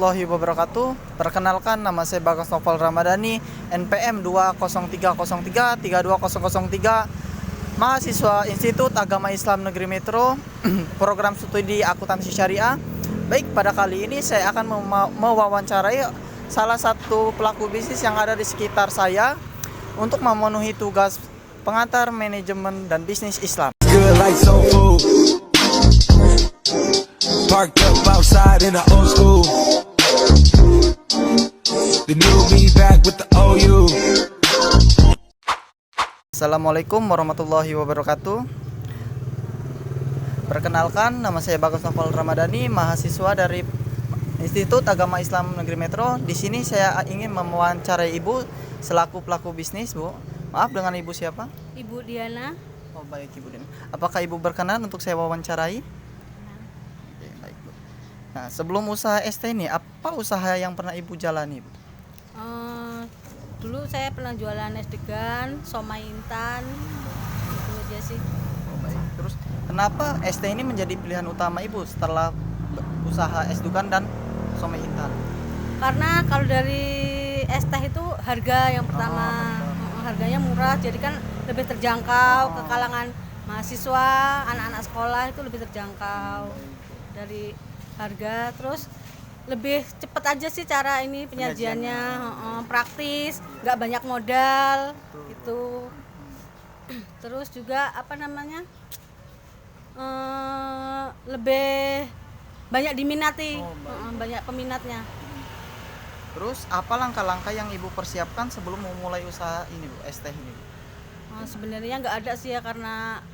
warahmatullahi wabarakatuh. Perkenalkan, nama saya Bagas Novel Ramadhani, NPM 20303-32003, mahasiswa Institut Agama Islam Negeri Metro, program studi akuntansi syariah. Baik, pada kali ini saya akan mewawancarai salah satu pelaku bisnis yang ada di sekitar saya untuk memenuhi tugas pengantar manajemen dan bisnis Islam. Good like soul food. Parked up outside in the old school. The new me back with the OU. Assalamualaikum warahmatullahi wabarakatuh. Perkenalkan, nama saya Bagas Novel Ramadhani, mahasiswa dari Institut Agama Islam Negeri Metro. Di sini saya ingin mewawancarai Ibu selaku pelaku bisnis, Bu. Maaf, dengan Ibu siapa? Ibu Diana. Oh, baik, Ibu Diana. Apakah Ibu berkenan untuk saya wawancarai? Oke, baik, Bu. Nah, sebelum usaha ST ini, apa usaha yang pernah Ibu jalani, Bu? Dulu saya pernah jualan es degan, somai intan, itu aja sih. Oh, baik. Terus kenapa ST ini menjadi pilihan utama Ibu setelah usaha es degan dan somai intan? Karena kalau dari es teh itu harga yang pertama, harganya murah, jadi kan lebih terjangkau ke kalangan mahasiswa, anak-anak sekolah itu lebih terjangkau dari harga. Terus lebih cepet aja sih cara ini penyajiannya, praktis, nggak banyak modal gitu. Terus juga lebih banyak diminati, banyak peminatnya. Terus apa langkah-langkah yang Ibu persiapkan sebelum memulai usaha ini, Bu, es teh ini? Sebenarnya nggak ada sih ya, karena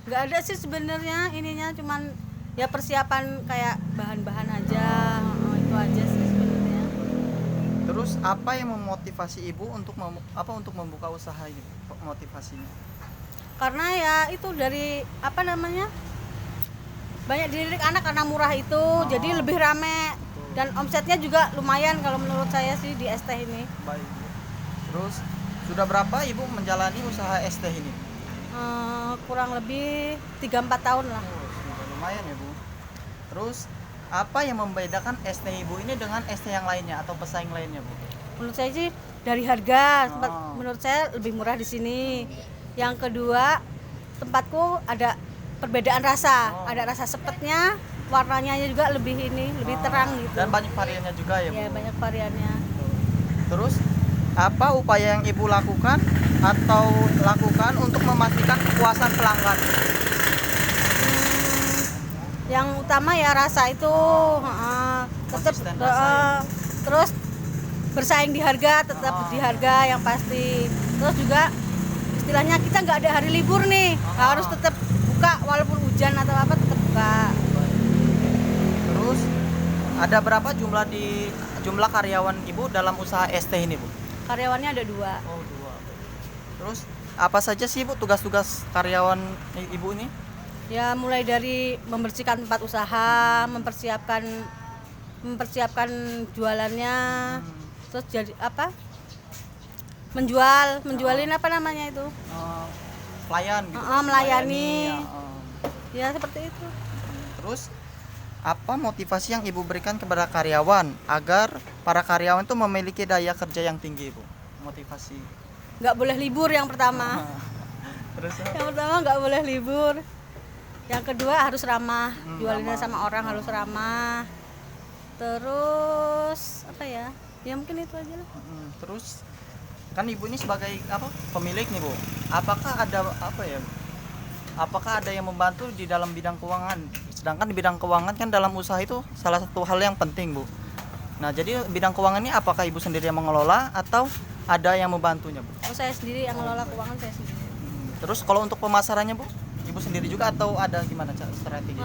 nggak ada sih sebenarnya, ininya cuman ya persiapan kayak bahan-bahan aja, itu aja sih sebenarnya. Terus apa yang memotivasi Ibu untuk membuka usaha ini, motivasinya? Karena ya itu dari banyak dilirik anak karena murah itu, jadi lebih rame dan omsetnya juga lumayan kalau menurut saya sih di es teh ini. Baik. Terus sudah berapa Ibu menjalani usaha es teh ini? Kurang lebih 3-4 tahun lah. Sudah lumayan ya, Bu. Terus apa yang membedakan es teh Ibu ini dengan es teh yang lainnya atau pesaing lainnya, Bu? Menurut saya sih dari harga, menurut saya lebih murah di sini. Yang kedua, tempatku ada perbedaan rasa, ada rasa sepetnya, warnanya juga lebih terang gitu. Dan banyak variannya juga ya, Bu? Ya, banyak variannya. Terus apa upaya yang Ibu lakukan untuk memastikan kepuasan pelanggan? Yang utama ya rasa itu, tetap terus bersaing di harga, tetap di harga yang pasti. Terus juga istilahnya kita nggak ada hari libur nih, harus tetap buka walaupun hujan atau apa, tetap buka. Terus ada berapa jumlah karyawan Ibu dalam usaha es teh ini, Bu? Karyawannya ada 2. Oh, 2. Terus apa saja sih, Bu, tugas-tugas karyawan Ibu ini? Ya mulai dari membersihkan tempat usaha, mempersiapkan jualannya, terus jadi menjualin itu? Pelayan gitu. Melayani. Ya seperti itu. Terus apa motivasi yang Ibu berikan kepada karyawan agar para karyawan itu memiliki daya kerja yang tinggi, Bu? Motivasi. Nggak boleh libur yang pertama. Terus Yang pertama nggak boleh libur. Yang kedua harus ramah, jualinnya sama orang harus ramah. Terus ya mungkin itu aja lah. Terus kan Ibu ini sebagai pemilik nih, Bu. Apakah ada yang membantu di dalam bidang keuangan? Sedangkan di bidang keuangan kan dalam usaha itu salah satu hal yang penting, Bu. Nah, jadi bidang keuangan ini apakah Ibu sendiri yang mengelola atau ada yang membantunya, Bu? Saya sendiri yang mengelola keuangan, saya sendiri. Terus kalau untuk pemasarannya, Bu, Ibu sendiri juga atau ada gimana strategi?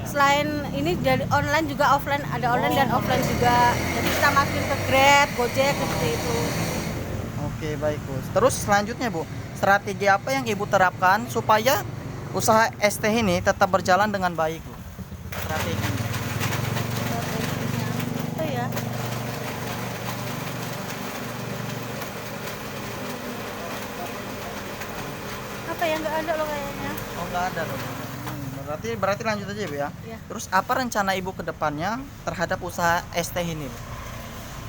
Selain ini dari online juga offline, ada online dan offline juga. Jadi kita masukin ke Grab, Gojek seperti itu. Oke, baik, Bu. Terus selanjutnya, Bu, strategi apa yang Ibu terapkan supaya usaha es teh ini tetap berjalan dengan baik, Bu? Strateginya. Itu ya. Apa ya, nggak ada loh kayaknya. nggak ada dong. Berarti lanjut aja Bu ya. Iya. Terus apa rencana Ibu ke depannya terhadap usaha es teh ini? Bu?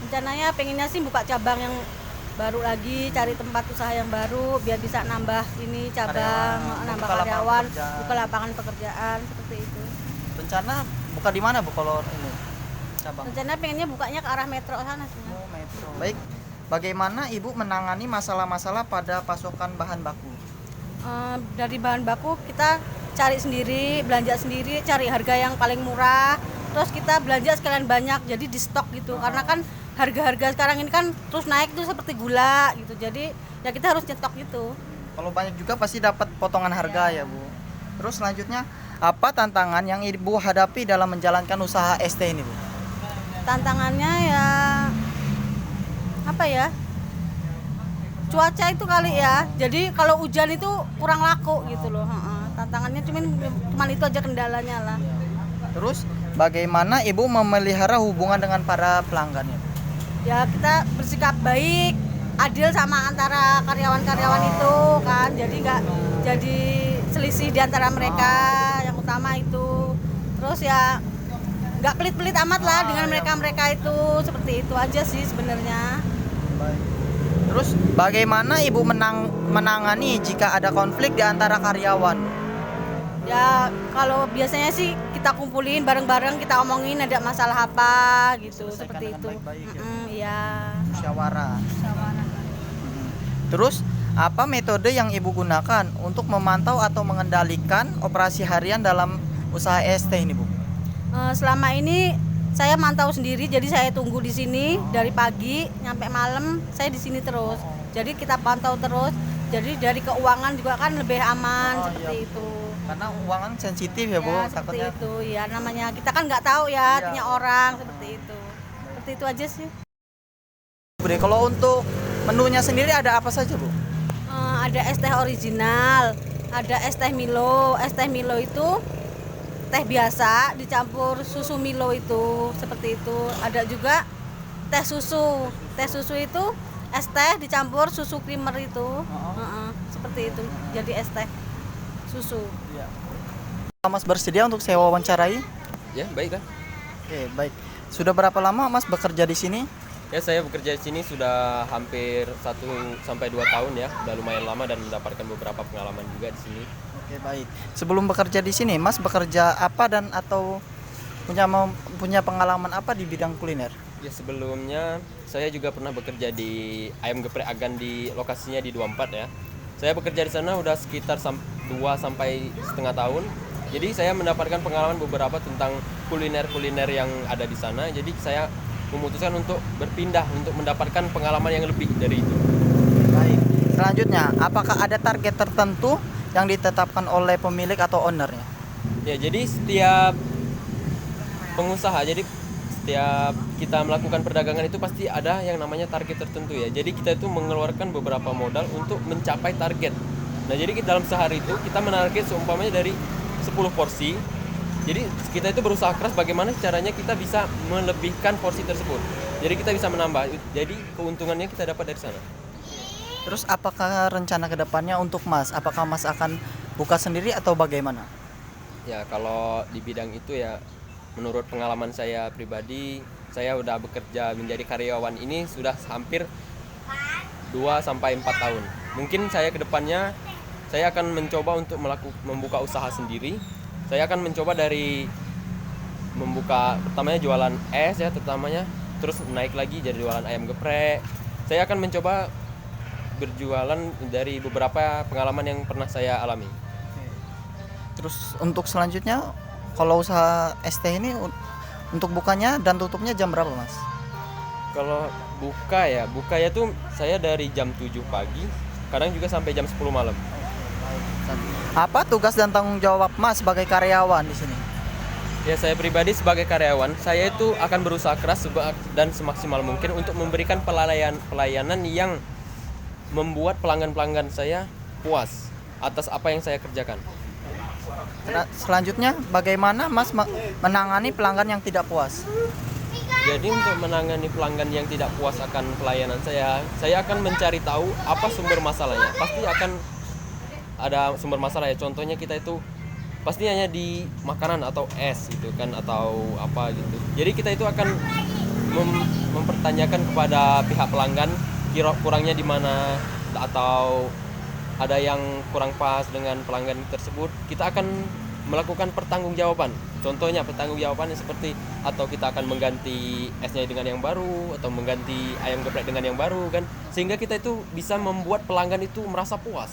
Rencananya pengennya sih buka cabang yang baru lagi, cari tempat usaha yang baru biar bisa nambah ini cabang, Karyawan, nambah buka lapangan karyawan, pekerjaan. buka lapangan pekerjaan seperti itu. Rencana buka di mana Bu kalau ini cabang? Rencananya pengennya bukanya ke arah metro sana sih. Oh, metro. Baik. Bagaimana Ibu menangani masalah-masalah pada pasokan bahan baku? Dari bahan baku kita cari sendiri, belanja sendiri, cari harga yang paling murah. Terus kita belanja sekalian banyak, jadi di stok gitu. Karena kan harga-harga sekarang ini kan terus naik tuh seperti gula gitu. Jadi ya kita harus nyetok gitu. Kalau banyak juga pasti dapat potongan harga ya Bu. Terus selanjutnya apa tantangan yang Ibu hadapi dalam menjalankan usaha es teh ini Bu? Tantangannya ya apa ya? Cuaca itu kali ya. Jadi kalau hujan itu kurang laku gitu loh. Tantangannya cuman itu aja kendalanya lah. Terus bagaimana Ibu memelihara hubungan dengan para pelanggannya? Ya kita bersikap baik, adil sama antara karyawan-karyawan itu kan. Jadi nggak jadi selisih di antara mereka, yang utama itu. Terus ya nggak pelit-pelit amat lah dengan mereka-mereka itu, seperti itu aja sih sebenarnya. Terus bagaimana Ibu menangani jika ada konflik di antara karyawan? Ya kalau biasanya sih kita kumpulin bareng-bareng, kita omongin ada masalah apa gitu, Selesaikan seperti dengan itu. baik-baik ya. Iya. Musyawarah. Musyawarah. Terus apa metode yang Ibu gunakan untuk memantau atau mengendalikan operasi harian dalam usaha es teh ini Bu? Selama ini saya mantau sendiri, jadi saya tunggu di sini dari pagi nyampe malam, saya di sini terus. Jadi kita pantau terus. Jadi dari keuangan juga kan lebih aman seperti itu. Karena keuangan sensitif ya Bu, Ya, seperti takutnya. itu. Ya namanya kita kan nggak tahu ya hatinya orang seperti itu. Seperti itu aja sih. Bu, kalau untuk menunya sendiri ada apa saja Bu? Ada es teh original, ada es teh Milo. Es teh Milo itu teh biasa dicampur susu Milo itu, seperti itu. Ada juga teh susu. Teh susu itu es teh dicampur susu creamer itu. Seperti itu. Jadi es teh susu. Mas bersedia untuk saya wawancarai? Ya, baik kan? Oke, baik. Sudah berapa lama Mas bekerja di sini? Ya, saya bekerja di sini sudah hampir 1 sampai 2 tahun ya. Udah lumayan lama dan mendapatkan beberapa pengalaman juga di sini. Oke, baik. Sebelum bekerja di sini, Mas bekerja apa dan atau punya pengalaman apa di bidang kuliner? Ya, sebelumnya saya juga pernah bekerja di Ayam Geprek Agan di lokasinya di 24 ya. Saya bekerja di sana udah sekitar 2 sampai setengah tahun. Jadi saya mendapatkan pengalaman beberapa tentang kuliner-kuliner yang ada di sana. Jadi saya memutuskan untuk berpindah untuk mendapatkan pengalaman yang lebih dari itu. Baik. Selanjutnya, apakah ada target tertentu yang ditetapkan oleh pemilik atau ownernya? Ya, jadi setiap pengusaha, jadi setiap kita melakukan perdagangan itu pasti ada yang namanya target tertentu ya. Jadi kita itu mengeluarkan beberapa modal untuk mencapai target. Nah, jadi dalam sehari itu kita menarget seumpamanya dari 10 porsi. Jadi kita itu berusaha keras bagaimana caranya kita bisa melebihkan porsi tersebut. Jadi kita bisa menambah. Jadi keuntungannya kita dapat dari sana. Terus apakah rencana kedepannya untuk Mas? Apakah Mas akan buka sendiri atau bagaimana? Ya, kalau di bidang itu ya menurut pengalaman saya pribadi, saya udah bekerja menjadi karyawan ini sudah hampir 2 sampai 4 tahun. Mungkin saya kedepannya saya akan mencoba untuk membuka usaha sendiri. Saya akan mencoba dari membuka pertamanya jualan es ya terutamanya, terus naik lagi jadi jualan ayam geprek. Saya akan mencoba berjualan dari beberapa pengalaman yang pernah saya alami. Terus untuk selanjutnya, kalau usaha es teh ini untuk bukanya dan tutupnya jam berapa Mas? Kalau buka ya tuh saya dari jam 7 pagi, kadang juga sampai jam 10 malam. Apa tugas dan tanggung jawab Mas sebagai karyawan di sini? Ya, saya pribadi sebagai karyawan, saya itu akan berusaha keras dan semaksimal mungkin untuk memberikan pelayanan yang membuat pelanggan-pelanggan saya puas atas apa yang saya kerjakan. Selanjutnya, bagaimana Mas menangani pelanggan yang tidak puas? Jadi untuk menangani pelanggan yang tidak puas akan pelayanan saya akan mencari tahu apa sumber masalahnya. Pasti akan ada sumber masalah ya, contohnya kita itu pasti hanya di makanan atau es gitu kan, atau apa gitu. Jadi kita itu akan mempertanyakan kepada pihak pelanggan kurangnya di mana, atau ada yang kurang pas dengan pelanggan tersebut, kita akan melakukan pertanggungjawaban. Contohnya pertanggungjawabannya seperti, atau kita akan mengganti esnya dengan yang baru, atau mengganti ayam geprek dengan yang baru kan, sehingga kita itu bisa membuat pelanggan itu merasa puas.